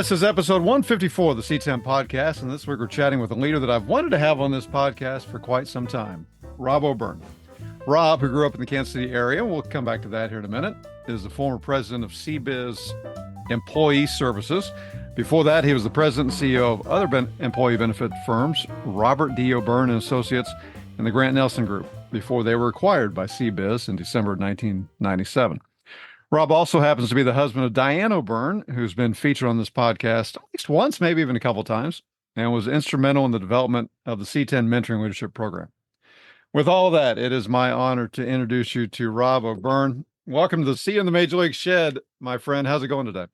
This is episode 154 of the C10 podcast, and this week we're chatting with a leader that I've wanted to have on this podcast for quite some time, Rob O'Byrne. Rob, who grew up in the Kansas City area, we'll come back to that here in a minute, is the former president of CBIZ Employee Services. Before that, he was the president and CEO of other employee benefit firms, Robert D. O'Byrne and Associates, and the Grant Nelson Group, before they were acquired by CBIZ in December of 1997. Rob also happens to be the husband of Diane O'Byrne, who's been featured on this podcast at least once, maybe even a couple of times, and was instrumental in the development of the C10 Mentoring Leadership Program. With all that, it is my honor to introduce you to Rob O'Byrne. Welcome to the C in the Major League Shed, my friend. How's it going today?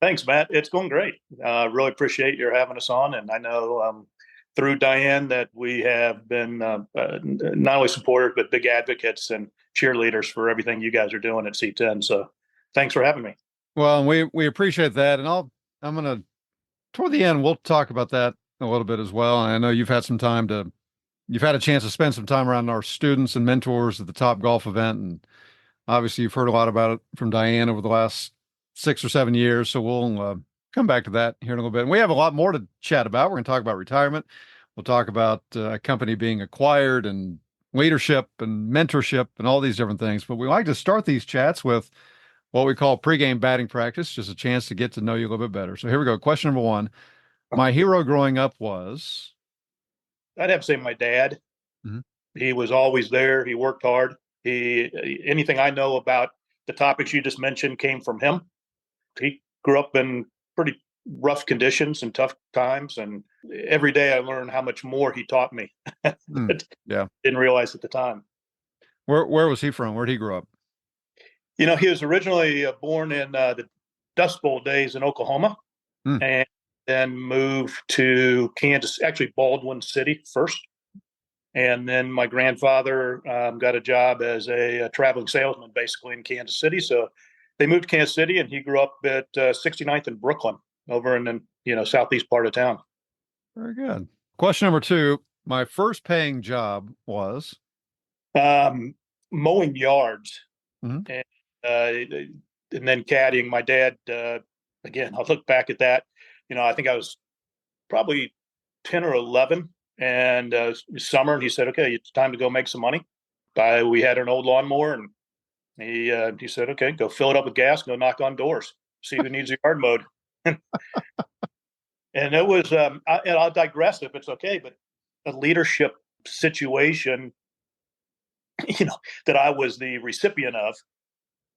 Thanks, Matt. It's going great. Really appreciate your having us on. And I know through Diane that we have been not only supporters, but big advocates and cheerleaders for everything you guys are doing at C10. So thanks for having me. Well, we appreciate that. And I'm going to, toward the end, we'll talk about that a little bit as well. And I know you've had a chance to spend some time around our students and mentors at the Top Golf event. And obviously you've heard a lot about it from Diane over the last 6 or 7 years. So we'll come back to that here in a little bit. And we have a lot more to chat about. We're going to talk about retirement. We'll talk about a company being acquired and leadership and mentorship and all these different things. But we like to start these chats with what we call pregame batting practice, just a chance to get to know you a little bit better. So here we go. Question number one. My hero growing up was? I'd have to say my dad. Mm-hmm. He was always there. He worked hard. Anything I know about the topics you just mentioned came from him. He grew up in pretty rough conditions and tough times, and every day I learned how much more he taught me. Yeah, didn't realize at the time. Where was he from? Where did he grow up? You know, he was originally born in the Dust Bowl days in Oklahoma, and then moved to Kansas, actually Baldwin City first. And then my grandfather got a job as a traveling salesman, basically in Kansas City. So they moved to Kansas City, and he grew up at 69th and Brooklyn, over in the southeast part of town. Very good. Question number two. My first paying job was? Mowing yards, and then caddying. My dad, again, I'll look back at that. I think I was probably 10 or 11, and summer, and he said, okay, it's time to go make some money. We had an old lawnmower, and he said, okay, go fill it up with gas, go knock on doors, see who needs a yard mowed. And it was, and I'll digress if it's okay, but a leadership situation, that I was the recipient of.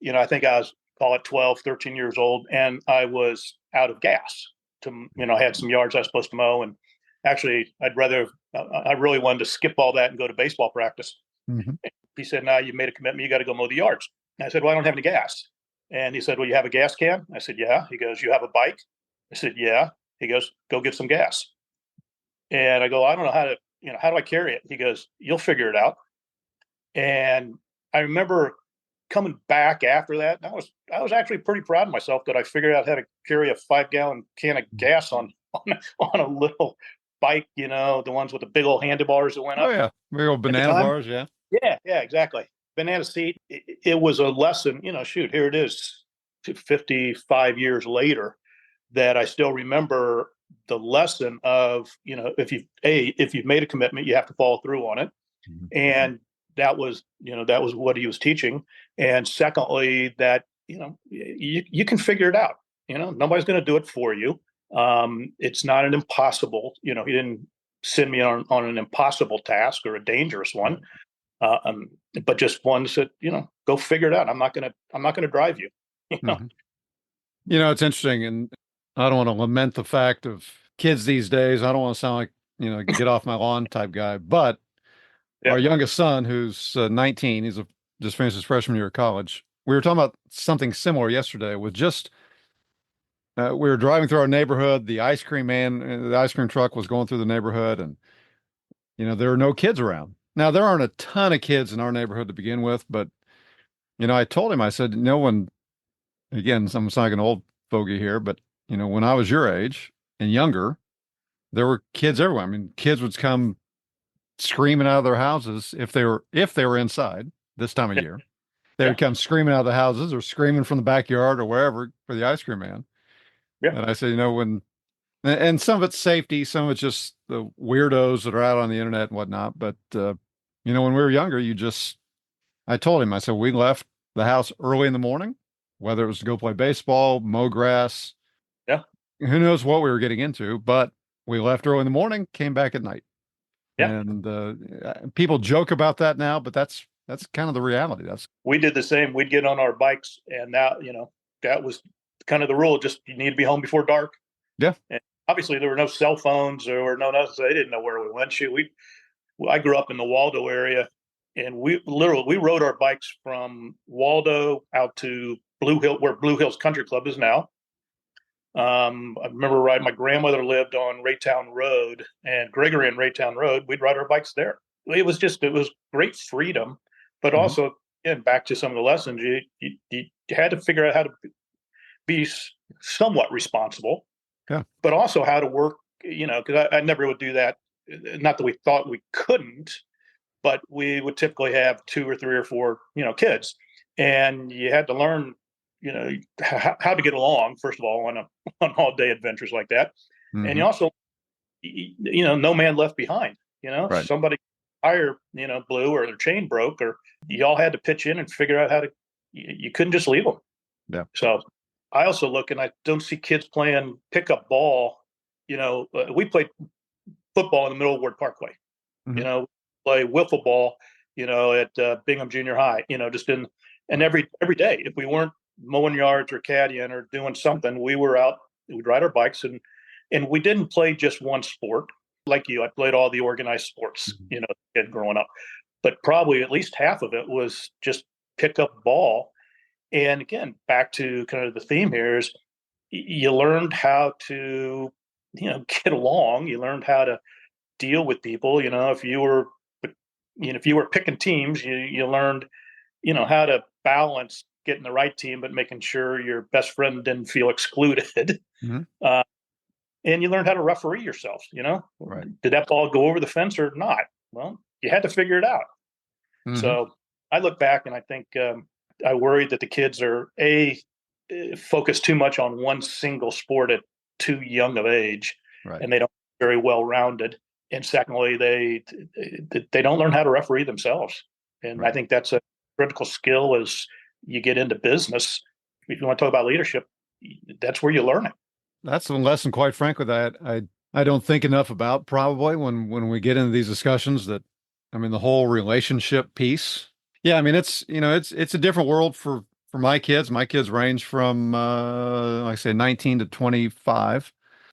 I think I was, call it 12, 13 years old, and I was out of gas I had some yards I was supposed to mow. And actually, I really wanted to skip all that and go to baseball practice. Mm-hmm. He said, no, you made a commitment. You got to go mow the yards. And I said, well, I don't have any gas. And he said, well, you have a gas can? I said, yeah. He goes, you have a bike? I said, yeah. He goes, go get some gas. And I go, I don't know how to, how do I carry it? He goes, you'll figure it out. And I remember coming back after that. I was actually pretty proud of myself that I figured out how to carry a 5-gallon can of gas on a little bike, the ones with the big old handlebars that went up. Oh yeah, big old banana bars, yeah. Yeah, exactly. Banana seat. It was a lesson, shoot, here it is 55 years later that I still remember the lesson of, if you've made a commitment, you have to follow through on it. Mm-hmm. And that was what he was teaching. And secondly, that, you can figure it out. Nobody's going to do it for you. It's not an impossible, he didn't send me on an impossible task or a dangerous one. But just one that, go figure it out. I'm not going to drive you. Mm-hmm. It's interesting. And I don't want to lament the fact of kids these days. I don't want to sound like, get off my lawn type guy, but our youngest son, who's 19, he's just finished his freshman year of college. We were talking about something similar yesterday with just, we were driving through our neighborhood. The ice cream truck was going through the neighborhood, and, there are no kids around. Now, there aren't a ton of kids in our neighborhood to begin with, but, I told him, I said, no one, again, I'm sounding like an old fogey here, but, when I was your age and younger, there were kids everywhere. I mean, kids would come screaming out of their houses if they were inside this time of year. They would come screaming out of the houses or screaming from the backyard or wherever for the ice cream man. Yeah. And I say, and some of it's safety, some of it's just the weirdos that are out on the internet and whatnot. But, when we were younger, I told him, I said, we left the house early in the morning, whether it was to go play baseball, mow grass, Yeah. who knows what we were getting into, but we left early in the morning, came back at night. Yeah. And people joke about that now, but that's kind of the reality. We did the same. We'd get on our bikes, and now, that was kind of the rule. Just you need to be home before dark. Yeah. And obviously there were no cell phones or no nothing. So they didn't know where we went. I grew up in the Waldo area, and we rode our bikes from Waldo out to Blue Hill, where Blue Hills Country Club is now. I remember riding. My grandmother lived on Raytown Road, and Gregory and Raytown Road. We'd ride our bikes there. It was great freedom, but also, again, back to some of the lessons, you had to figure out how to be somewhat responsible, but also how to work. Because I never would do that. Not that we thought we couldn't, but we would typically have 2 or 3 or 4, kids, and you had to learn, how to get along, first of all, on all day adventures like that. Mm-hmm. And you also, no man left behind, Right. Somebody tire, blew, or their chain broke, or you all had to pitch in and figure out how to, you couldn't just leave them. Yeah. So I also look, and I don't see kids playing pickup ball. We played football in the Middle Ward Parkway, Mm-hmm. Play wiffle ball, at Bingham Junior High, and every day, if we weren't mowing yards or caddying or doing something, we were out, we'd ride our bikes, and we didn't play just one sport. Like you, I played all the organized sports, kid growing up, but probably at least half of it was just pick up ball. And again, back to kind of the theme here is you learned how to, get along. You learned how to deal with people. If you were picking teams, you learned, how to balance getting the right team, but making sure your best friend didn't feel excluded. Mm-hmm. And you learned how to referee yourself. Right. Did that ball go over the fence or not? Well, you had to figure it out. Mm-hmm. So I look back and I think I worry that the kids are focused too much on one single sport at too young of age, Right. and they don't very well rounded. And secondly, they don't learn how to referee themselves. And Right. I think that's a critical skill as you get into business. If you want to talk about leadership, that's where you learn it. That's a lesson, quite frankly, that I don't think enough about probably when we get into these discussions. The whole relationship piece. Yeah, it's a different world for my kids. My kids range from like I say 19 to 25.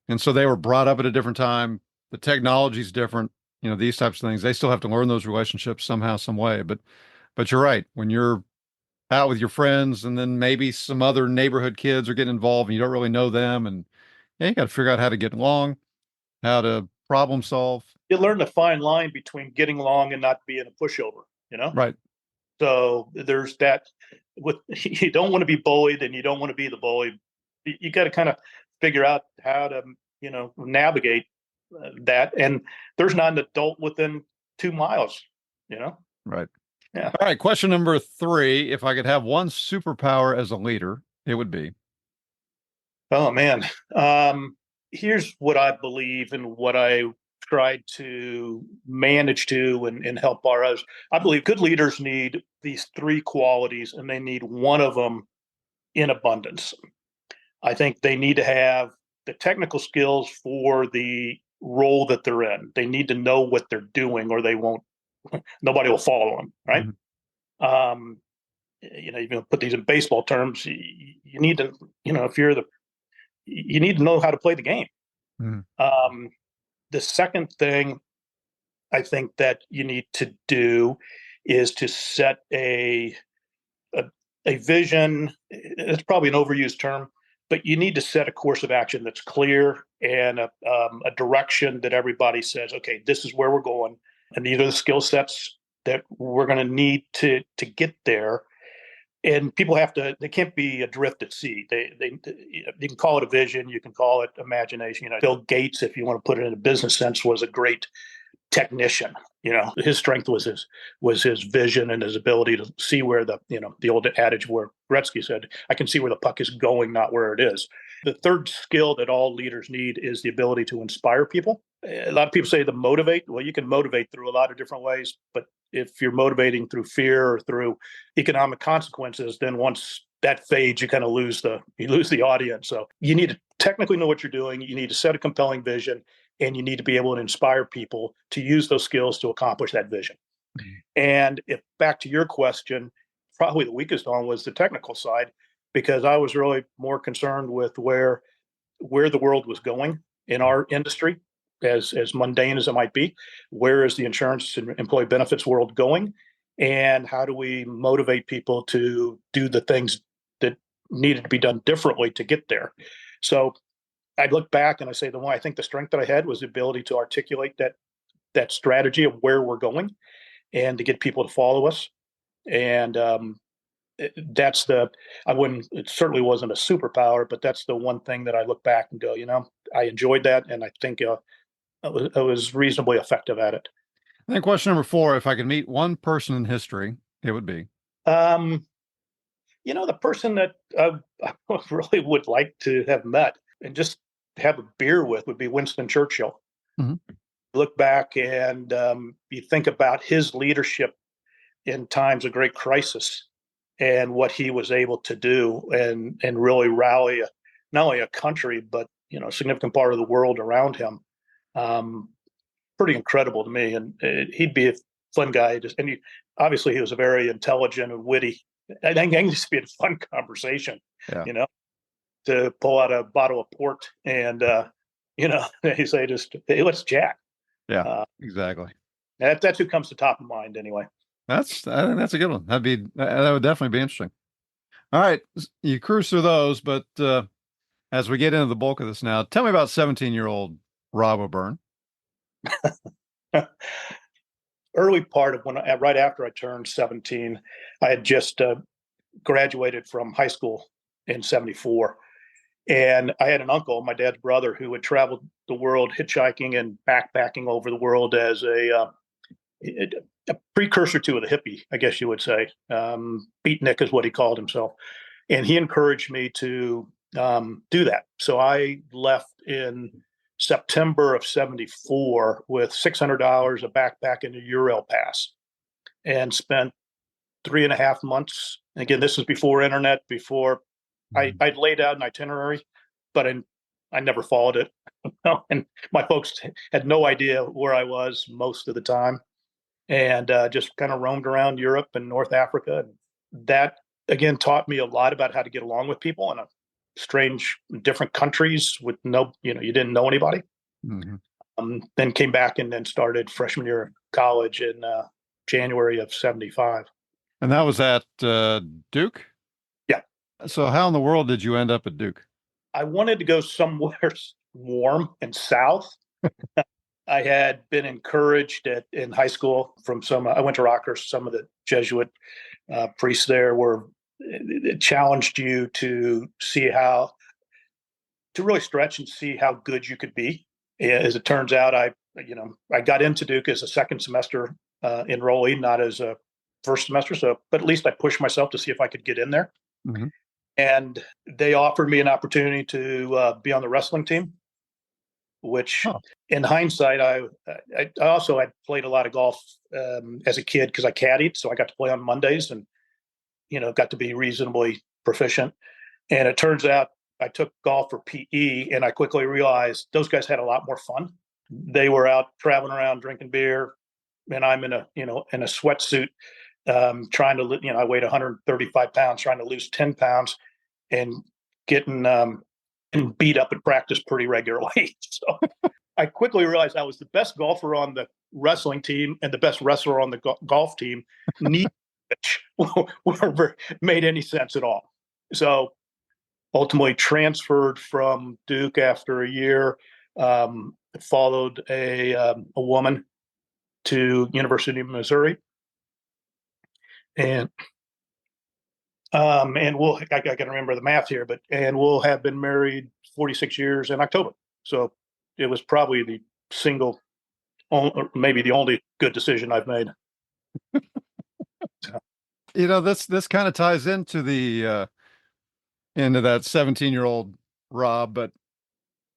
And so they were brought up at a different time. The technology's different, these types of things. They still have to learn those relationships somehow, some way. But you're right. When you're out with your friends and then maybe some other neighborhood kids are getting involved and you don't really know them, and you got to figure out how to get along, how to problem solve. You learn the fine line between getting along and not being a pushover, Right. So there's that. You don't want to be bullied and you don't want to be the bully. You got to kind of figure out how to, navigate that. And there's not an adult within 2 miles, Right. Yeah. All right. Question number 3. If I could have one superpower as a leader, it would be. Oh, man. Here's what I believe and what I tried to manage to and help others. I believe good leaders need these 3 qualities, and they need one of them in abundance. I think they need to have the technical skills for the role that they're in. They need to know what they're doing, or nobody will follow them, right? Mm-hmm. You put these in baseball terms. You need to, you need to know how to play the game. Mm-hmm. The second thing I think that you need to do is to set a vision. It's probably an overused term, but you need to set a course of action that's clear and a direction that everybody says, okay, this is where we're going, and these are the skill sets that we're going to need to get there. And people they can't be adrift at sea. You can call it a vision, you can call it imagination. Bill Gates, if you want to put it in a business sense, was a great technician. His strength was his vision and his ability to see where the old adage where Gretzky said, I can see where the puck is going, not where it is. The third skill that all leaders need is the ability to inspire people. A lot of people say to motivate. Well, you can motivate through a lot of different ways, but if you're motivating through fear or through economic consequences, then once that fades, you kind of lose the audience. So you need to technically know what you're doing. You need to set a compelling vision, and you need to be able to inspire people to use those skills to accomplish that vision. And if back to your question, probably the weakest one was the technical side, because I was really more concerned with where the world was going in our industry, as mundane as it might be. Where is the insurance and employee benefits world going? And how do we motivate people to do the things that needed to be done differently to get there? So I look back and I say I think the strength that I had was the ability to articulate that strategy of where we're going and to get people to follow us. And it certainly wasn't a superpower, but that's the one thing that I look back and go, I enjoyed that. And I think I was reasonably effective at it. I think question number 4, if I could meet one person in history, it would be? The person that I really would like to have met and just have a beer with would be Winston Churchill. Mm-hmm. Look back and you think about his leadership in times of great crisis and what he was able to do and really rally not only a country, but a significant part of the world around him. Pretty incredible to me. And he'd be a fun guy. Obviously he was a very intelligent and witty. I think it used to be a fun conversation, to pull out a bottle of port and, they say hey, let's chat. Yeah, exactly. That's who comes to top of mind anyway. I think that's a good one. That would definitely be interesting. All right. You cruise through those, but as we get into the bulk of this now, tell me about 17-year-old Rob O'Byrne. Early part of right after I turned 17, I had just graduated from high school in 74. And I had an uncle, my dad's brother, who had traveled the world hitchhiking and backpacking over the world as a precursor to the hippie, I guess you would say. Beatnik is what he called himself. And he encouraged me to do that. So I left in September of 74 with $600, a backpack, and a Eurail pass, and spent 3.5 months. Again, this is before internet, before I'd laid out an itinerary, but I never followed it. And my folks had no idea where I was most of the time, and just kind of roamed around Europe and North Africa. And that, again, taught me a lot about how to get along with people in a strange, different countries with you didn't know anybody. Mm-hmm. Then came back and then started freshman year of college in January of 75. And that was at Duke? Yeah. So how in the world did you end up at Duke? I wanted to go somewhere warm and south. I had been encouraged in high school from I went to Rockhurst, some of the Jesuit priests there it challenged you to really stretch and see how good you could be. As it turns out, I got into Duke as a second semester enrollee, not as a first semester. But at least I pushed myself to see if I could get in there. Mm-hmm. And they offered me an opportunity to be on the wrestling team, which in hindsight, I also had played a lot of golf as a kid because I caddied. So I got to play on Mondays and, got to be reasonably proficient. And it turns out I took golf for PE, and I quickly realized those guys had a lot more fun. They were out traveling around drinking beer, and I'm in a sweatsuit trying to, I weighed 135 pounds, trying to lose 10 pounds and getting beat up at practice pretty regularly. So I quickly realized I was the best golfer on the wrestling team and the best wrestler on the golf team, neither of which made any sense at all. So ultimately transferred from Duke after a year, followed a woman to University of Missouri. And I can remember the math here, and we'll have been married 46 years in October. So it was probably maybe the only good decision I've made. This kind of ties into into that 17-year-old Rob, but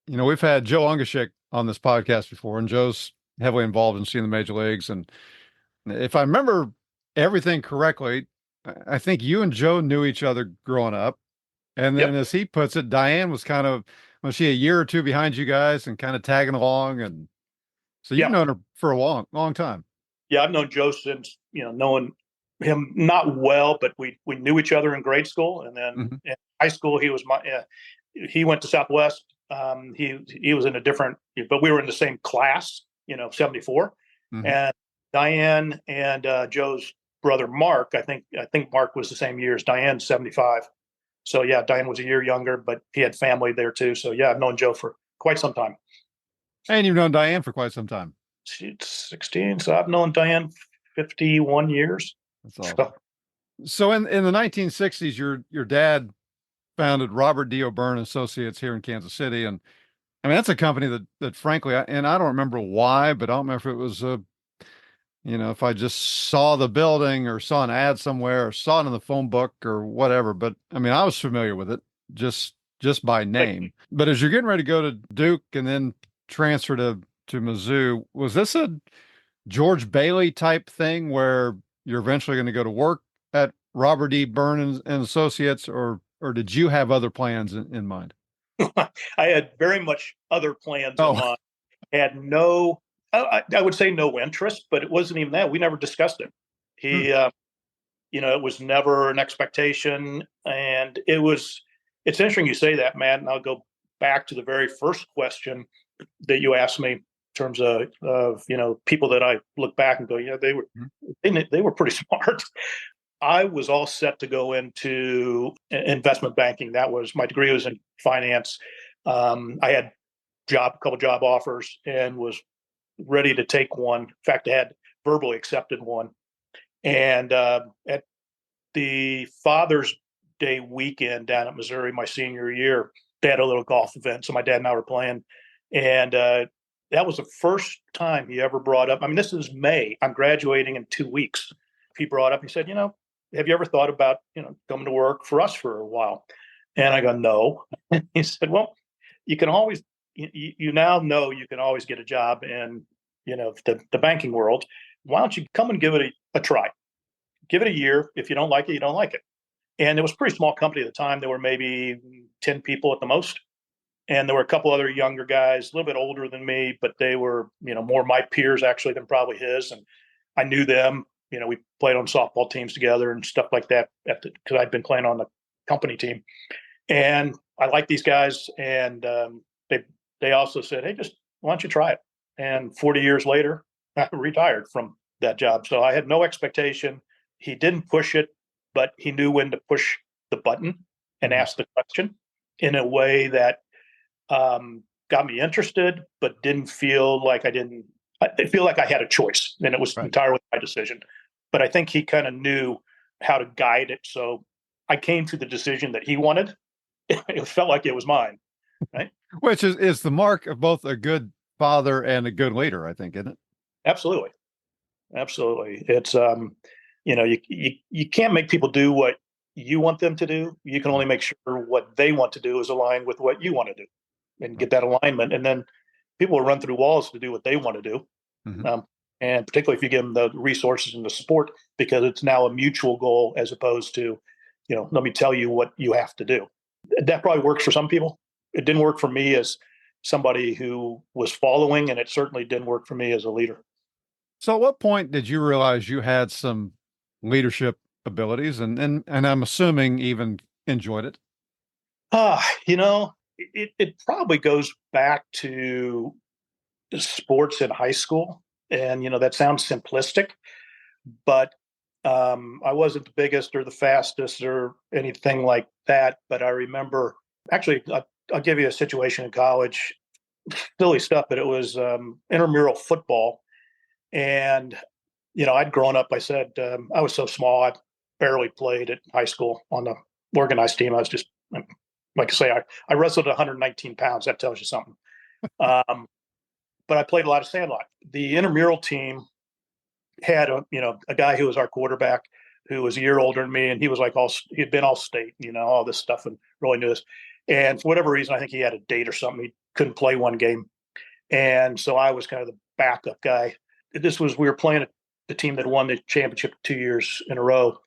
we've had Joe Ungashik on this podcast before, and Joe's heavily involved in seeing the major leagues. And if I remember everything correctly, I think you and Joe knew each other growing up. And then, Yep. as he puts it, Diane was she a year or two behind you guys and kind of tagging along? And so you've Yeah. known her for a long, long time. Yeah. I've known Joe since, knowing him not well, but we knew each other in grade school. And then Hmm. in high school, he went to Southwest. He was in a different, but we were in the same class, 74. Hmm. And Diane and Joe's brother, Mark, I think Mark was the same year as Diane, 75. So yeah, Diane was a year younger, but he had family there too. So yeah, I've known Joe for quite some time. And you've known Diane for quite some time. She's 16. So I've known Diane 51 years. That's awesome. So in the 1960s, your dad founded Robert D. O'Byrne Associates here in Kansas City. And I mean, that's a company that frankly, and I don't remember why, but I don't remember if it was if I just saw the building or saw an ad somewhere or saw it in the phone book or whatever. But I mean, I was familiar with it just by name. But as you're getting ready to go to Duke and then transfer to Mizzou, was this a George Bailey type thing where you're eventually going to go to work at Robert D. Byrne and Associates, or did you have other plans in mind? I had very much other plans in Oh, mind. Had no, I would say no interest, but it wasn't even that. We never discussed it. He, it was never an expectation. And it's interesting you say that, Matt. And I'll go back to the very first question that you asked me in terms of people that I look back and go, yeah, they were pretty smart. I was all set to go into investment banking. That was my degree was in finance. I had a couple job offers and was ready to take one. In fact, I had verbally accepted one. And at the Father's Day weekend down at Missouri, my senior year, they had a little golf event. So my dad and I were playing. And that was the first time he ever brought up. I mean, this is May. I'm graduating in 2 weeks. He brought up, he said, have you ever thought about, coming to work for us for a while? And I go, no. And he said, well, you can always, you now know you can always get a job in, the banking world. Why don't you come and give it a try? Give it a year. If you don't like it, you don't like it. And it was a pretty small company at the time. There were maybe 10 people at the most. And there were a couple other younger guys, a little bit older than me, but they were, more my peers actually than probably his. And I knew them. We played on softball teams together and stuff like that because I'd been playing on the company team. And I like these guys. And they also said, hey, just why don't you try it? And 40 years later, I retired from that job. So I had no expectation. He didn't push it, but he knew when to push the button and ask the question in a way that got me interested, but didn't feel like I feel like I had a choice, and it was entirely my decision. But I think he kind of knew how to guide it. So I came to the decision that he wanted. It felt like it was mine, right? Which is the mark of both a good father and a good leader, I think, isn't it? Absolutely. It's you can't make people do what you want them to do. You can only make sure what they want to do is aligned with what you want to do, and get that alignment. And then people will run through walls to do what they want to do. Mm-hmm. And particularly if you give them the resources and the support, because it's now a mutual goal as opposed to, let me tell you what you have to do. That probably works for some people. It didn't work for me as somebody who was following, and it certainly didn't work for me as a leader. So at what point did you realize you had some leadership abilities and I'm assuming even enjoyed it? It probably goes back to sports in high school. And, that sounds simplistic, but I wasn't the biggest or the fastest or anything like that. But I remember, actually, I'll give you a situation in college, silly stuff, but it was intramural football. And, I'd grown up, I said, I was so small, I barely played at high school on the organized team. I was just, like I say, I wrestled 119 pounds. That tells you something. But I played a lot of sandlot. The intramural team had a guy who was our quarterback, who was a year older than me, and he was like he'd been all state, all this stuff, and really knew this. And for whatever reason, I think he had a date or something. He couldn't play one game. And so I was kind of the backup guy. We were playing the team that won the championship 2 years in a row.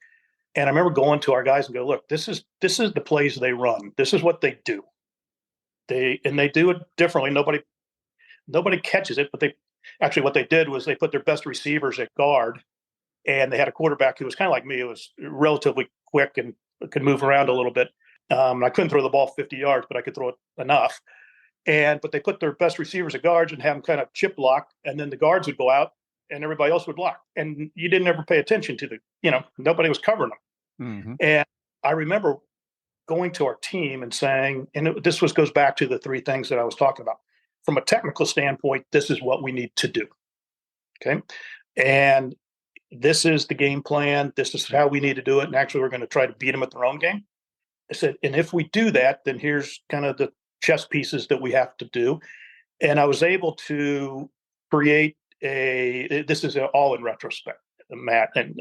And I remember going to our guys and go, look, this is the plays they run. This is what they do. They do it differently. Nobody catches it, but what they did was they put their best receivers at guard, and they had a quarterback who was kind of like me. It was relatively quick and could move around a little bit. I couldn't throw the ball 50 yards, but I could throw it enough. But they put their best receivers at guards and have them kind of chip block, and then the guards would go out and everybody else would block. And you didn't ever pay attention to nobody was covering them. Mm-hmm. And I remember going to our team and saying, this goes back to the three things that I was talking about. From a technical standpoint, this is what we need to do. Okay. And this is the game plan. This is how we need to do it. And actually, we're going to try to beat them at their own game. I said, and if we do that, then here's kind of the chess pieces that we have to do. And I was able to create this is all in retrospect, Matt, and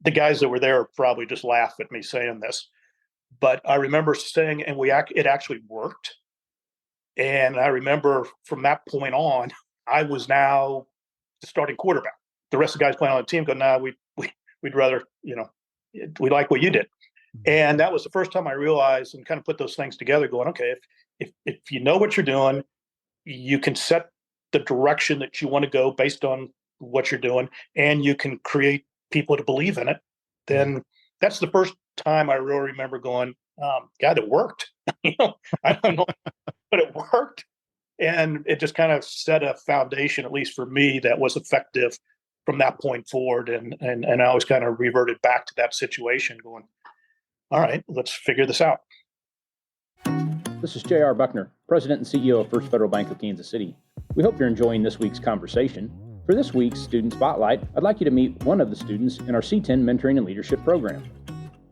the guys that were there probably just laugh at me saying this, but I remember saying, and it actually worked. And I remember from that point on, I was now the starting quarterback. The rest of the guys playing on the team go, nah, we'd rather, we like what you did. And that was the first time I realized and kind of put those things together going, okay, if you know what you're doing, you can set the direction that you want to go based on what you're doing, and you can create people to believe in it. Then that's the first time I really remember going, God, it worked. I don't know, but it worked. And it just kind of set a foundation, at least for me, that was effective from that point forward. And I always kind of reverted back to that situation going, all right, let's figure this out. This is J.R. Buckner, President and CEO of First Federal Bank of Kansas City. We hope you're enjoying this week's conversation. For this week's Student Spotlight, I'd like you to meet one of the students in our C10 Mentoring and Leadership Program.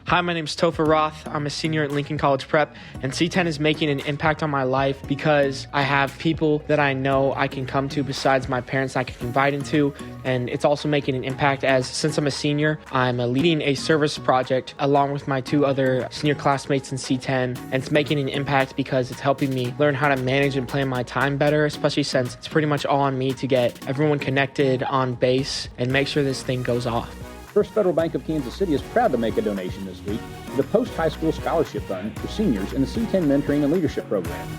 Hi, my name is Topher Roth. I'm a senior at Lincoln College Prep, and C10 is making an impact on my life because I have people that I know I can come to besides my parents I can confide into, and it's also making an impact as since I'm a senior, I'm leading a service project along with my two other senior classmates in C10, and it's making an impact because it's helping me learn how to manage and plan my time better, especially since it's pretty much all on me to get everyone connected on base and make sure this thing goes off. First Federal Bank of Kansas City is proud to make a donation this week to the Post-High School Scholarship Fund for seniors in the C10 Mentoring and Leadership Program.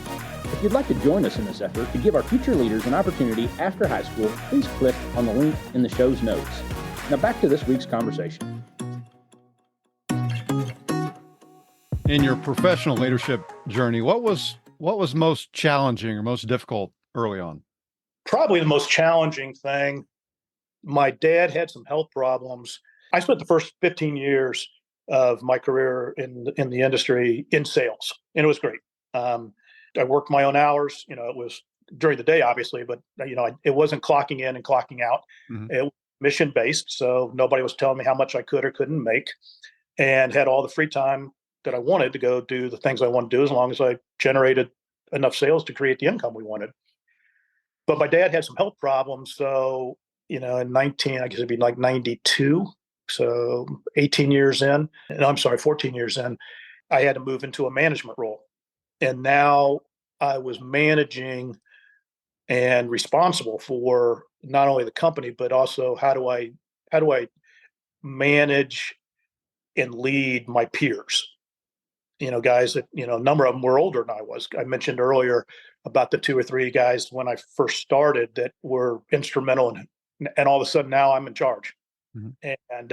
If you'd like to join us in this effort to give our future leaders an opportunity after high school, please click on the link in the show's notes. Now back to this week's conversation. In your professional leadership journey, what was most challenging or most difficult early on? Probably the most challenging thing. My dad had some health problems. I spent the first 15 years of my career in the industry in sales, and it was great. I worked my own hours. It was during the day, obviously, but it wasn't clocking in and clocking out. Mm-hmm. It was mission based, so nobody was telling me how much I could or couldn't make, and had all the free time that I wanted to go do the things I wanted to do as long as I generated enough sales to create the income we wanted. But my dad had some health problems, so in I guess it'd be like 92. So 14 years in, I had to move into a management role. And now I was managing and responsible for not only the company, but also how do I manage and lead my peers? Guys that, a number of them were older than I was. I mentioned earlier about the 2 or 3 guys when I first started that were instrumental and all of a sudden now I'm in charge. Mm-hmm. And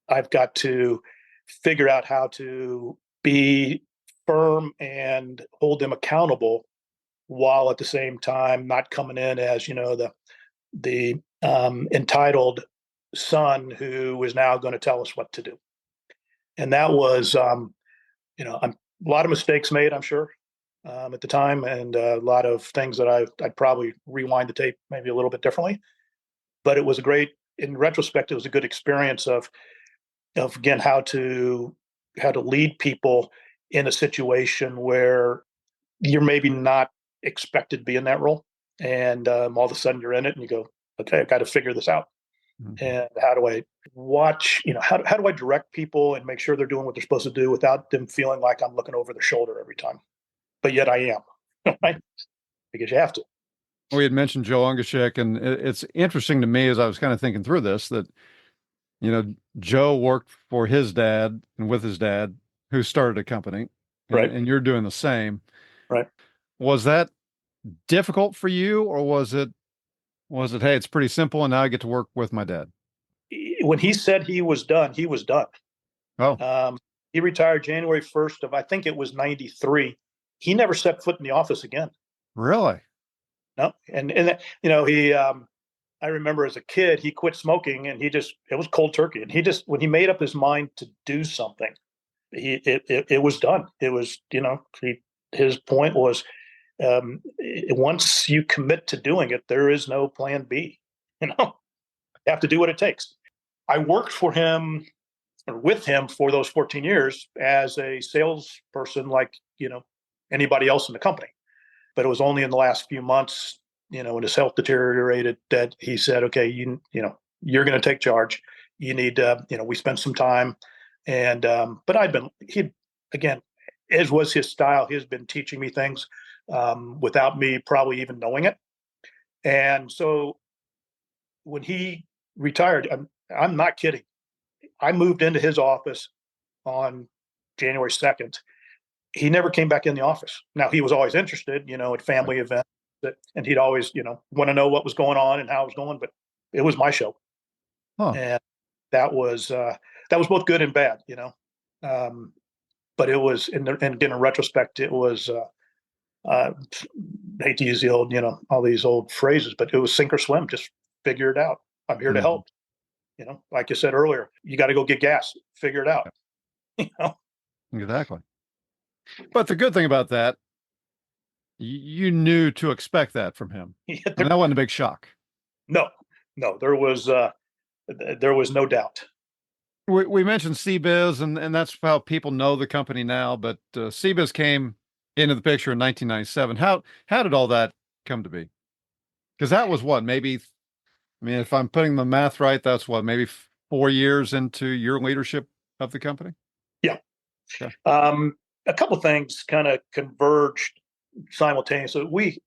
I've got to figure out how to be firm and hold them accountable while at the same time not coming in as, the entitled son who is now going to tell us what to do. And that was, a lot of mistakes made, I'm sure, at the time, and a lot of things that I'd probably rewind the tape maybe a little bit differently. But it was in retrospect, it was a good experience of again, how to lead people in a situation where you're maybe not expected to be in that role. And all of a sudden you're in it and you go, okay, I've got to figure this out. Mhm. And how do I watch, how do I direct people and make sure they're doing what they're supposed to do without them feeling like I'm looking over their shoulder every time? But yet I am, right? Because you have to. We had mentioned Joe Ungashek, and it's interesting to me as I was kind of thinking through this that, Joe worked for his dad and with his dad, who started a company, Right. and you're doing the same. Right. Was that difficult for you, or was it, hey, it's pretty simple, and now I get to work with my dad? When he said he was done, he was done. Oh, He retired January 1st of, I think it was 93. He never set foot in the office again. really? No. And he, I remember as a kid, he quit smoking and it was cold turkey. And when he made up his mind to do something, it was done. It was, his point was, once you commit to doing it, there is no plan B. You have to do what it takes. I worked for him or with him for those 14 years as a salesperson, like, anybody else in the company. But it was only in the last few months, when his health deteriorated, that he said, okay, you're going to take charge. You need, we spent some time. And, but again, as was his style, he's been teaching me things without me probably even knowing it. And so when he retired, I'm not kidding. I moved into his office on January 2nd. He never came back in the office. Now, he was always interested, at family events, and he'd always, want to know what was going on and how it was going, but it was my show. Huh. And that was both good and bad, but it was, and again, in retrospect, it was, I hate to use the old, all these old phrases, but it was sink or swim. Just figure it out. I'm here to help. Like you said earlier, you got to go get gas, figure it out. Exactly. But the good thing about that, you knew to expect that from him. Yeah, And that wasn't a big shock. No, there was no doubt. We mentioned CBIZ, and that's how people know the company now. But CBIZ came into the picture in 1997. How did all that come to be? Because that was if I'm putting the math right, that's maybe 4 years into your leadership of the company? Yeah. Okay. A couple things kind of converged simultaneously.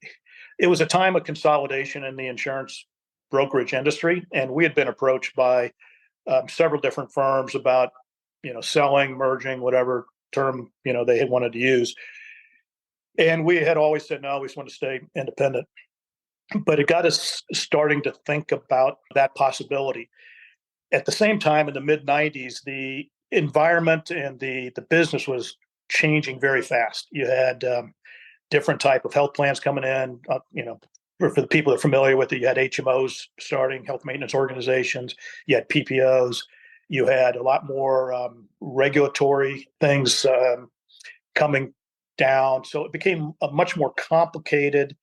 It was a time of consolidation in the insurance brokerage industry, and we had been approached by several different firms about, selling, merging, whatever term, they had wanted to use. And we had always said, no, we just want to stay independent. But it got us starting to think about that possibility. At the same time, in the mid 90s, the environment and the business was changing very fast. You had different type of health plans coming in, for the people that are familiar with it, you had HMOs starting, health maintenance organizations, you had PPOs, you had a lot more regulatory things coming down. So it became a much more complicated,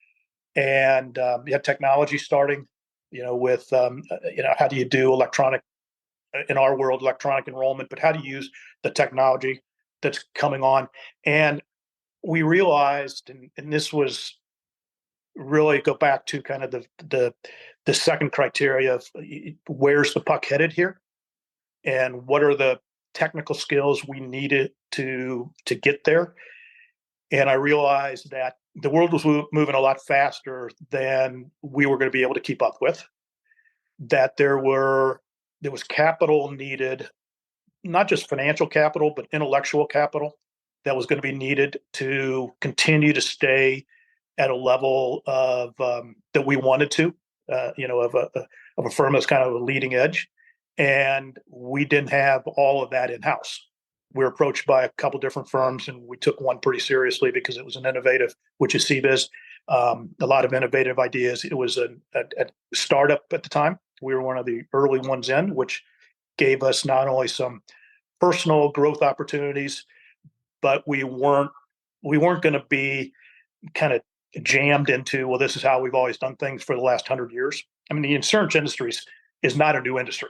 and you had technology starting, with, how do you do electronic, in our world, electronic enrollment, but how do you use the technology that's coming on? And we realized, and this was really go back to kind of the second criteria of where's the puck headed here, and what are the technical skills we needed to get there. And I realized that the world was moving a lot faster than we were going to be able to keep up with. That there was capital needed, not just financial capital, but intellectual capital that was going to be needed to continue to stay at a level of that we wanted to, of a firm that's kind of a leading edge. And we didn't have all of that in-house. We were approached by a couple different firms, and we took one pretty seriously because it was an innovative, which is CBIZ. A lot of innovative ideas. It was a startup at the time. We were one of the early ones in, which gave us not only some personal growth opportunities, but we weren't going to be kind of jammed into, well, this is how we've always done things for the last 100 years. I mean, the insurance industry is not a new industry.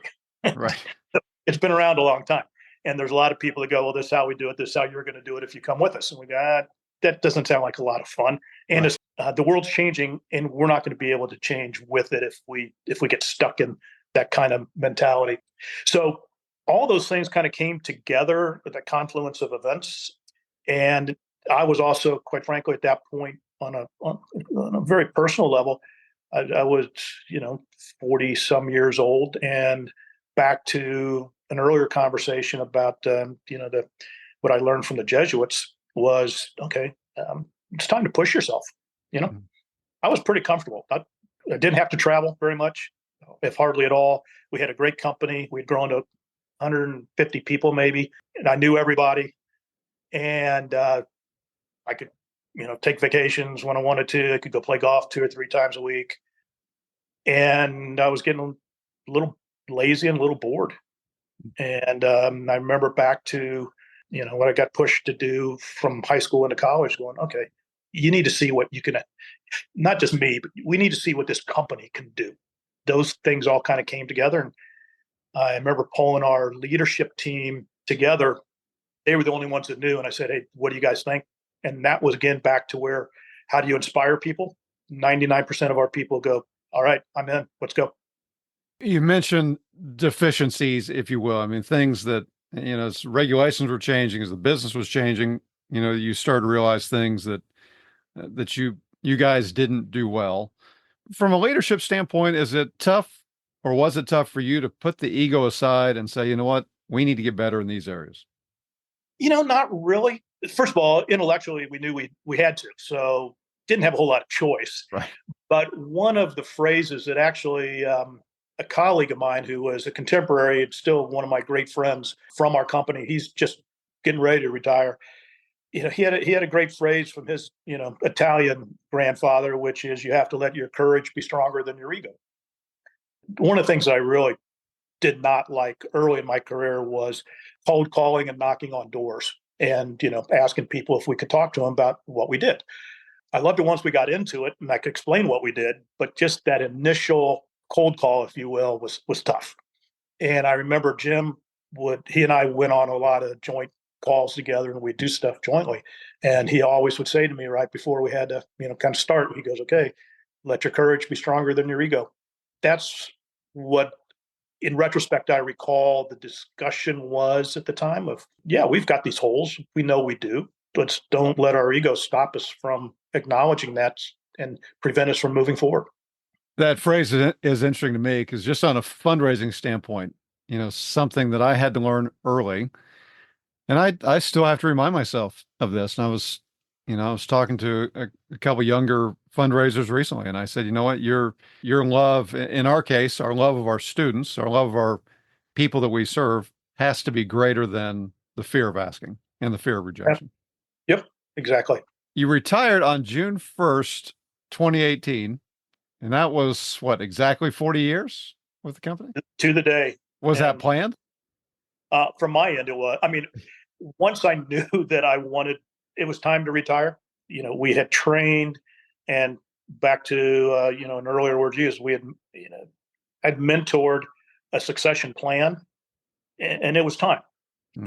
Right. It's been around a long time. And there's a lot of people that go, well, this is how we do it. This is how you're going to do it if you come with us. And we go, that doesn't sound like a lot of fun. And right. The world's changing, and we're not going to be able to change with it if we get stuck in that kind of mentality. So all those things kind of came together at the confluence of events. And I was also, quite frankly, at that point on a very personal level, I was, 40 some years old, and back to an earlier conversation about, what I learned from the Jesuits was, okay, it's time to push yourself. Mm-hmm. I was pretty comfortable. I didn't have to travel very much, if hardly at all. We had a great company. We'd grown to 150 people maybe, and I knew everybody. And I could, take vacations when I wanted to. I could go play golf 2 or 3 times a week. And I was getting a little lazy and a little bored. And I remember back to, what I got pushed to do from high school into college, going, okay, you need to see what you can, not just me, but we need to see what this company can do. Those things all kind of came together. And I remember pulling our leadership team together. They were the only ones that knew. And I said, hey, what do you guys think? And that was, again, back to where, how do you inspire people? 99% of our people go, all right, I'm in, let's go. You mentioned deficiencies, if you will. I mean, things that, as regulations were changing, as the business was changing, you started to realize things that you guys didn't do well. From a leadership standpoint, is it tough, or was it tough for you to put the ego aside and say, you know what, we need to get better in these areas? Not really. First of all, intellectually, we knew we had to, so didn't have a whole lot of choice. Right. But one of the phrases that actually a colleague of mine who was a contemporary and still one of my great friends from our company, he's just getting ready to retire. He had a great phrase from his, Italian grandfather, which is, you have to let your courage be stronger than your ego. One of the things that I really did not like early in my career was cold calling and knocking on doors and, asking people if we could talk to them about what we did. I loved it once we got into it and I could explain what we did, but just that initial cold call, if you will, was tough. And I remember he and I went on a lot of joint calls together and we'd do stuff jointly. And he always would say to me right before we had to, kind of start, he goes, okay, let your courage be stronger than your ego. That's what, in retrospect, I recall the discussion was at the time of, yeah, we've got these holes. We know we do. Let's don't let our ego stop us from acknowledging that and prevent us from moving forward. That phrase is interesting to me because just on a fundraising standpoint, something that I had to learn early, and I still have to remind myself of this. And I was talking to a couple younger fundraisers recently, and I said, you know what, your love, in our case, our love of our students, our love of our people that we serve, has to be greater than the fear of asking and the fear of rejection. Yep, exactly. You retired on June 1st, 2018. And that was exactly 40 years with the company? To the day. Was that planned? From my end, it was. I mean, once I knew that it was time to retire, we had trained, and back to, an earlier word used, we had, I'd mentored a succession plan, and it was time.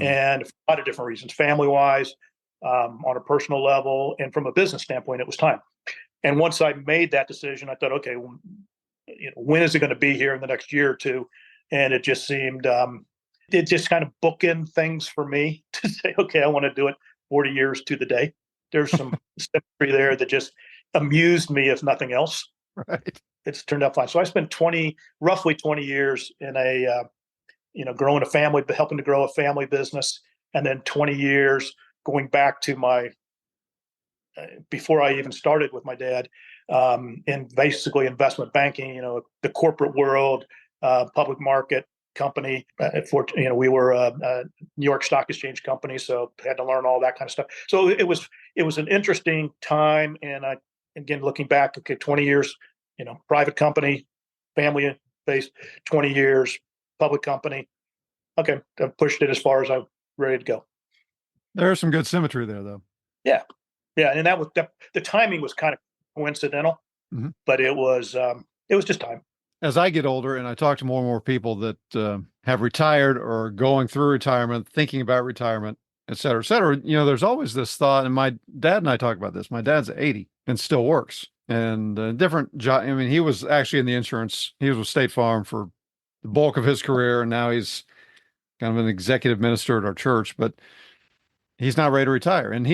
And for a lot of different reasons, family-wise, on a personal level, and from a business standpoint, it was time. And once I made that decision, I thought, okay, when is it going to be here in the next year or two? And it just seemed, it just kind of bookend things for me to say, okay, I want to do it 40 years to the day. There's some symmetry there that just amused me, if nothing else. Right. It's turned out fine. So I spent roughly 20 years in growing a family, helping to grow a family business, and then 20 years going back to before I even started with my dad, in basically investment banking, the corporate world, public market company. We were a New York Stock Exchange company, so had to learn all that kind of stuff. So it was an interesting time. And again, looking back, okay, 20 years, private company, family based, 20 years, public company. Okay, I've pushed it as far as I'm ready to go. There's some good symmetry there, though. Yeah. Yeah, and that was the timing was kind of coincidental, but it was just time. As I get older and I talk to more and more people that have retired or going through retirement, thinking about retirement, et cetera, there's always this thought, and my dad and I talk about this. My dad's 80 and still works, and different job. I mean, he was actually in the insurance. He was with State Farm for the bulk of his career, and now he's kind of an executive minister at our church, but he's not ready to retire. And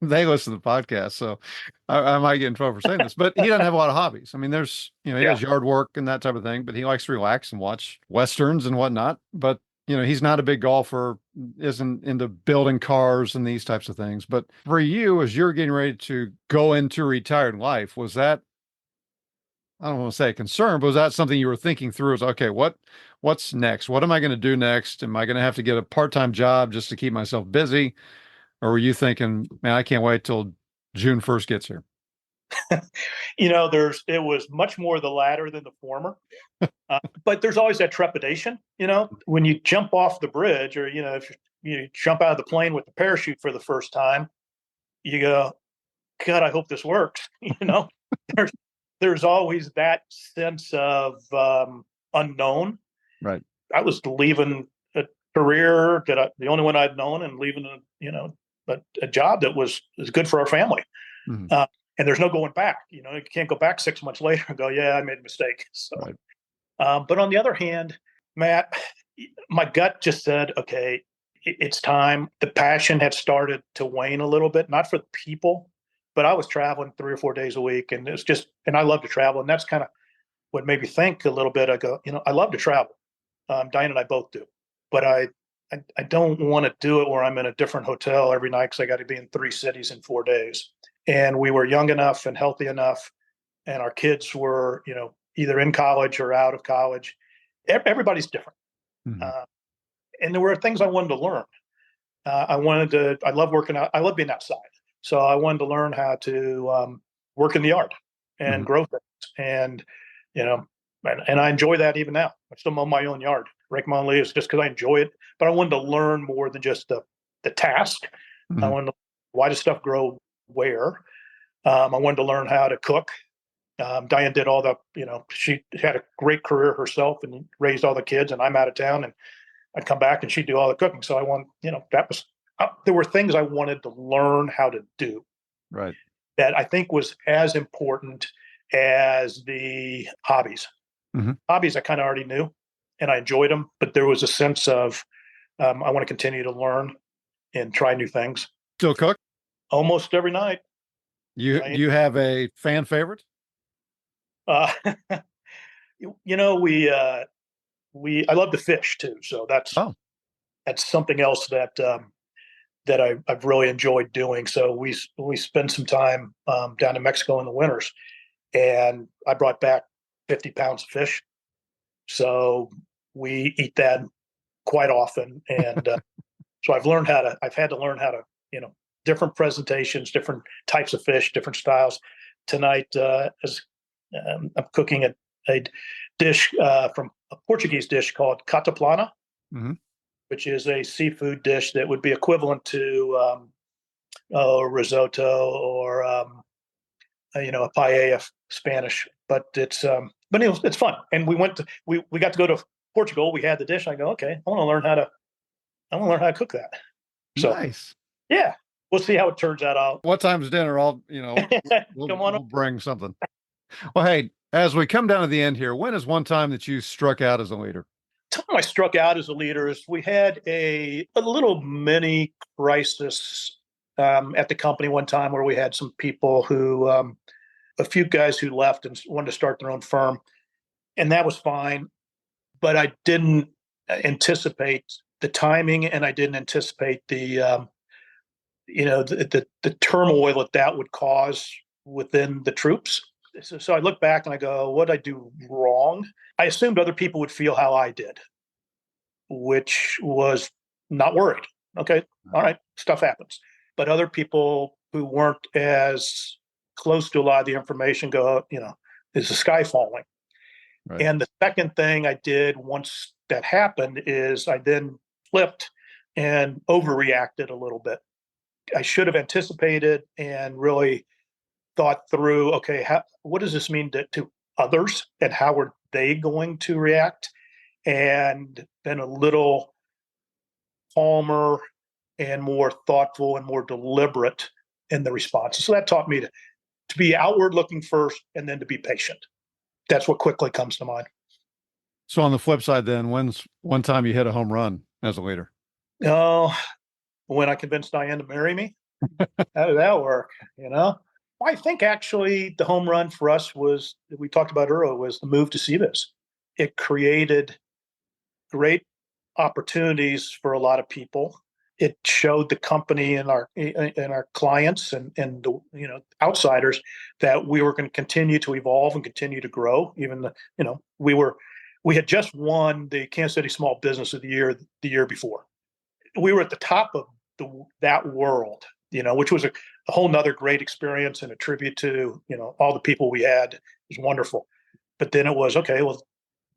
they listen to the podcast, so I might get in trouble for saying this, but he doesn't have a lot of hobbies. I mean, he does yard work and that type of thing, but he likes to relax and watch Westerns and whatnot. But, he's not a big golfer, isn't into building cars and these types of things. But for you, as you're getting ready to go into retired life, was that, I don't want to say a concern, but was that something you were thinking through? Is okay, what's next? What am I going to do next? Am I going to have to get a part-time job just to keep myself busy? Or were you thinking, man, I can't wait till June 1st gets here? It was much more the latter than the former. But there's always that trepidation, when you jump off the bridge, or, if you jump out of the plane with the parachute for the first time, you go, God, I hope this works. There's always that sense of unknown. Right. I was leaving a career the only one I'd known, and leaving a job that was good for our family. Mm-hmm. And there's no going back. You can't go back 6 months later and go, yeah, I made a mistake. So, right. But on the other hand, Matt, my gut just said, okay, it's time. The passion had started to wane a little bit, not for the people, but I was traveling 3 or 4 days a week, and it's just, and I love to travel. And that's kind of what made me think a little bit. I go, I love to travel. Diane and I both do, but I don't want to do it where I'm in a different hotel every night, because I got to be in 3 cities in 4 days. And we were young enough and healthy enough, and our kids were, either in college or out of college. Everybody's different. Mm-hmm. And there were things I wanted to learn. I love working out. I love being outside. So I wanted to learn how to work in the yard and mm-hmm. grow things. And, and I enjoy that even now. I still mow my own yard, rake my own leaves, just because I enjoy it. But I wanted to learn more than just the task. Mm-hmm. I wanted to, why does stuff grow where? I wanted to learn how to cook. Diane did all the, she had a great career herself and raised all the kids, and I'm out of town, and I'd come back and she'd do all the cooking. So I want, there were things I wanted to learn how to do. Right. That I think was as important as the hobbies. Mm-hmm. Hobbies I kind of already knew and I enjoyed them, but there was a sense of, I want to continue to learn and try new things. Still cook? Almost every night. You have a fan favorite? I love to fish too. So that's something else that I've really enjoyed doing. So we spend some time down in Mexico in the winters, and I brought back 50 pounds of fish. So we eat that quite often. And so I've had to learn how to, different presentations, different types of fish, different styles. Tonight, I'm cooking a dish from a Portuguese dish called cataplana, mm-hmm. which is a seafood dish that would be equivalent to risotto or a paella Spanish. But it's fun. And we got to go to Portugal. We had the dish. I go, okay, I want to learn how to cook that. So nice. Yeah. We'll see how it turns out. What time's dinner? We'll bring something. Well, hey, as we come down to the end here, when is one time that you struck out as a leader? The time I struck out as a leader is we had a little mini crisis at the company one time, where we had some people who, a few guys who left and wanted to start their own firm, and that was fine. But I didn't anticipate the timing, and I didn't anticipate the turmoil that would cause within the troops. So I look back and I go, what did I do wrong? I assumed other people would feel how I did, which was not worried. Okay, all right, stuff happens. But other people who weren't as close to a lot of the information go, is the sky falling? Right. And the second thing I did once that happened is I then flipped and overreacted a little bit. I should have anticipated and really thought through, okay, what does this mean to others, and how are they going to react? And been a little calmer and more thoughtful and more deliberate in the response. So that taught me to be outward looking first, and then to be patient. That's what quickly comes to mind. So on the flip side, then, when's one time you hit a home run as a leader? Oh, when I convinced Diane to marry me, how did that work? Well, I think actually the home run for us was, we talked about earlier, was the move to CBIZ. It created great opportunities for a lot of people. It showed the company and our clients and the outsiders that we were going to continue to evolve and continue to grow. Even we had just won the Kansas City Small Business of the year before. We were at the top of that world, which was a whole nother great experience and a tribute to all the people we had. It was wonderful. But then it was, okay, well,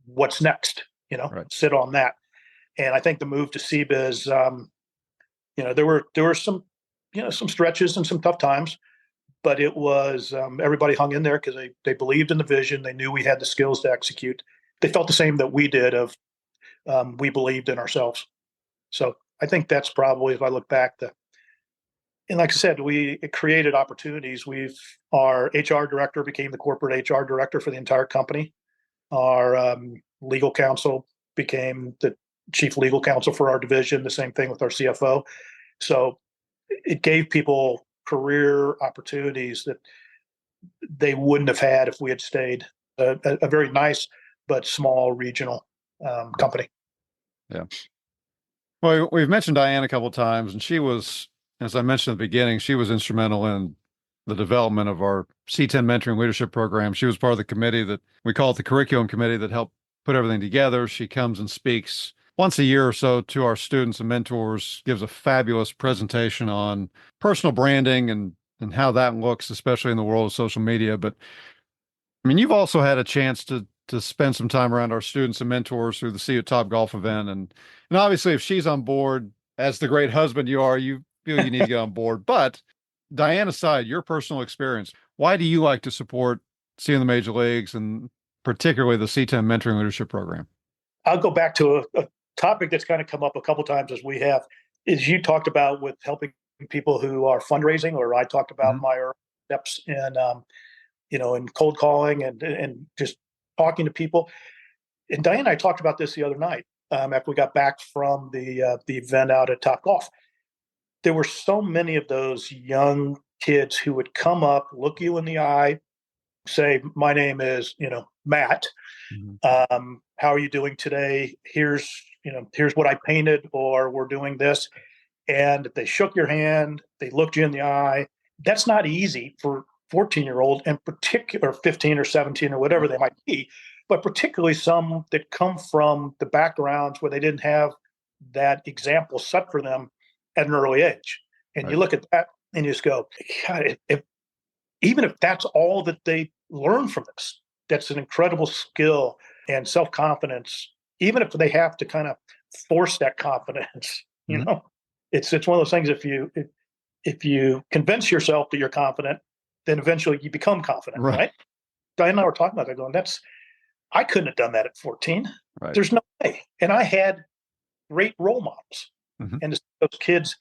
what's next? Right. Sit on that. And I think the move to CBIZ, there were some stretches and some tough times, but it was everybody hung in there because they believed in the vision. They knew we had the skills to execute. They felt the same that we did we believed in ourselves. So I think that's probably, if I look back, and like I said, it created opportunities. Our HR director became the corporate HR director for the entire company. Our legal counsel became the chief legal counsel for our division. The same thing with our CFO. So it gave people career opportunities that they wouldn't have had if we had stayed a very nice but small regional company. Yeah. Well, we've mentioned Diane a couple of times, and she was, as I mentioned at the beginning, she was instrumental in the development of our C10 mentoring leadership program. She was part of the committee that we call it the curriculum committee that helped put everything together. She comes and speaks once a year or so to our students and mentors, gives a fabulous presentation on personal branding and how that looks, especially in the world of social media. But I mean, you've also had a chance to spend some time around our students and mentors through the See You at Top Golf event. And obviously, if she's on board, as the great husband you are, you feel you need to get on board. But Diane aside, your personal experience, why do you like to support seeing the major leagues and particularly the C10 mentoring leadership program? I'll go back to a topic that's kind of come up a couple times as we have, is you talked about with helping people who are fundraising, or I talked about my early steps in cold calling and just talking to people. And Diane and I talked about this the other night after we got back from the event out at Top Golf. There were so many of those young kids who would come up, look you in the eye, say, "My name is, Matt. How are you doing today? Here's what I painted," or "We're doing this." And they shook your hand, they looked you in the eye. That's not easy for 14-year-old, and particular 15 or 17 or whatever they might be, but particularly some that come from the backgrounds where they didn't have that example set for them at an early age. And Right. You look at that and you just go, God, even if that's all that they learn from this, that's an incredible skill and self-confidence, even if they have to kind of force that confidence, it's one of those things. If you convince yourself that you're confident, then eventually you become confident, right? Diane and I were talking about that, going, I couldn't have done that at 14. Right. There's no way. And I had great role models. And those kids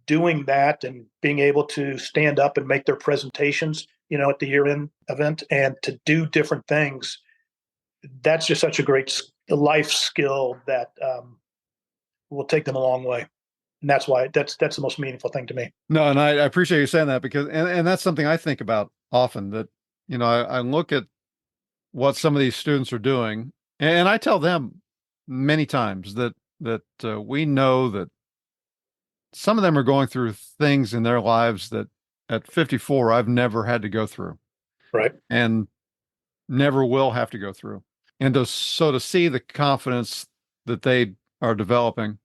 doing that and being able to stand up and make their presentations, at the year-end event and to do different things, that's just such a great life skill that will take them a long way. And that's why that's the most meaningful thing to me. No, and I appreciate you saying that, because, and that's something I think about often, that, I look at what some of these students are doing, and I tell them many times that we know that some of them are going through things in their lives that at 54, I've never had to go through. Right. And never will have to go through. And to see the confidence that they are developing,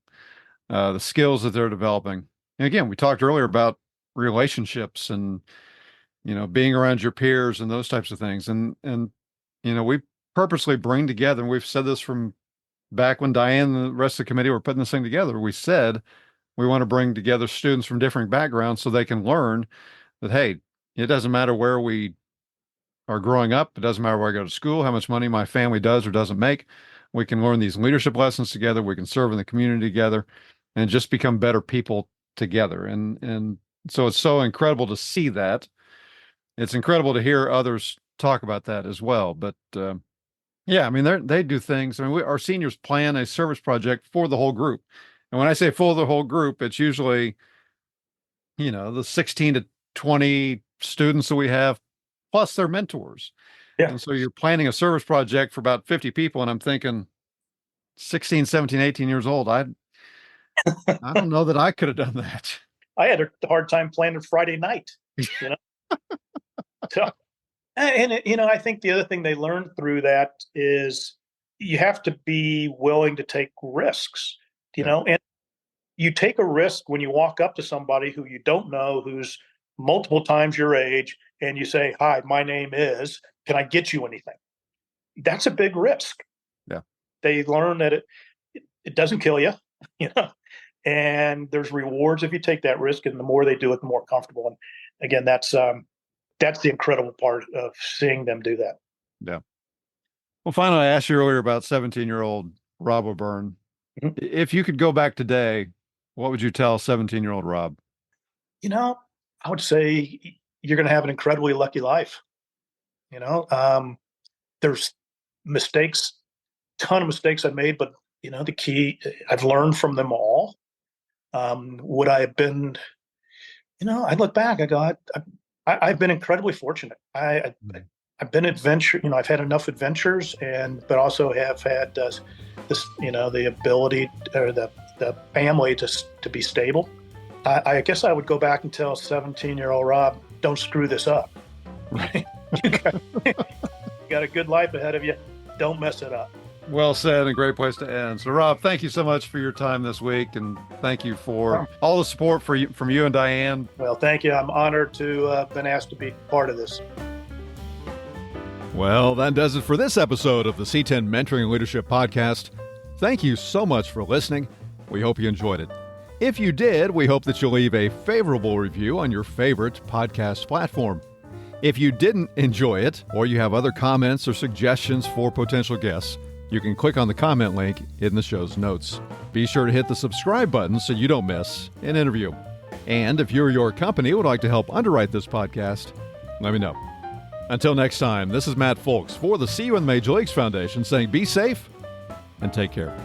the skills that they're developing. And again, we talked earlier about relationships and, being around your peers and those types of things. And we purposely bring together, and we've said this from back when Diane and the rest of the committee were putting this thing together, we said we want to bring together students from different backgrounds so they can learn that, hey, it doesn't matter where we are growing up. It doesn't matter where I go to school, how much money my family does or doesn't make. We can learn these leadership lessons together. We can serve in the community together and just become better people together. And so it's so incredible to see that. It's incredible to hear others talk about that as well. But Yeah, I mean, they do things. I mean, our seniors plan a service project for the whole group. And when I say for the whole group, it's usually, the 16 to 20 students that we have, plus their mentors. Yeah. And so you're planning a service project for about 50 people. And I'm thinking 16, 17, 18 years old. I don't know that I could have done that. I had a hard time planning Friday night, So, I think the other thing they learned through that is you have to be willing to take risks, and you take a risk when you walk up to somebody who you don't know, who's multiple times your age, and you say, "Hi, my name is, can I get you anything?" That's a big risk. Yeah. They learn that it doesn't kill you, and there's rewards if you take that risk, and the more they do it, the more comfortable. And again, that's the incredible part of seeing them do that. Yeah. Well, finally, I asked you earlier about 17-year-old Rob O'Byrne. Mhm. If you could go back today, what would you tell 17-year-old Rob? I would say you're going to have an incredibly lucky life. There's mistakes, ton of mistakes I made, but the key, I've learned from them all. Would I have been, I look back, I go, I've been incredibly fortunate. I've been I've had enough adventures, but also have had this, the ability or the family to be stable. I guess I would go back and tell 17-year-old Rob, don't screw this up. Right? you got a good life ahead of you. Don't mess it up. Well said, and a great place to end. So, Rob, thank you so much for your time this week, and thank you for all the support from you and Diane. Well, thank you. I'm honored to have been asked to be part of this. Well, that does it for this episode of the C10 Mentoring and Leadership Podcast. Thank you so much for listening. We hope you enjoyed it. If you did, we hope that you'll leave a favorable review on your favorite podcast platform. If you didn't enjoy it, or you have other comments or suggestions for potential guests, you can click on the comment link in the show's notes. Be sure to hit the subscribe button so you don't miss an interview. And if you or your company would like to help underwrite this podcast, let me know. Until next time, this is Matt Folks for the See You in the Major Leagues Foundation saying be safe and take care.